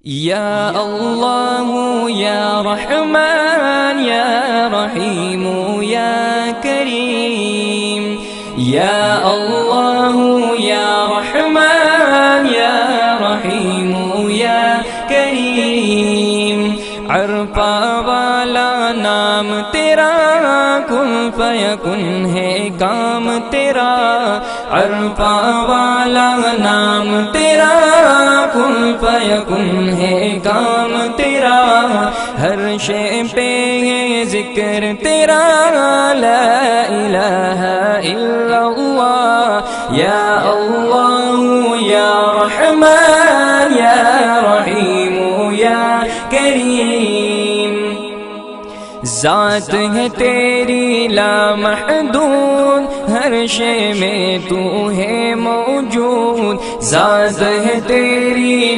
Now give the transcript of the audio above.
یا اللہ یا رحمان یا رحیم یا کریم، یا اللہ یا رحمان یا رحیم یا کریم، عرفہ والا نام تیرا، کن فیکن ہے کام تیرا، عرفہ والا نام تیرا، کن فیکن ہے کام تیرا، ہر شے پہ ہے ذکر تیرا، لا الہ الا اللہ، یا اللہ یا رحمان یا رحیم یا کریم، ذات ہے تیری لامحدود، ہر شے میں تو ہے موجود، ذات ہے تیری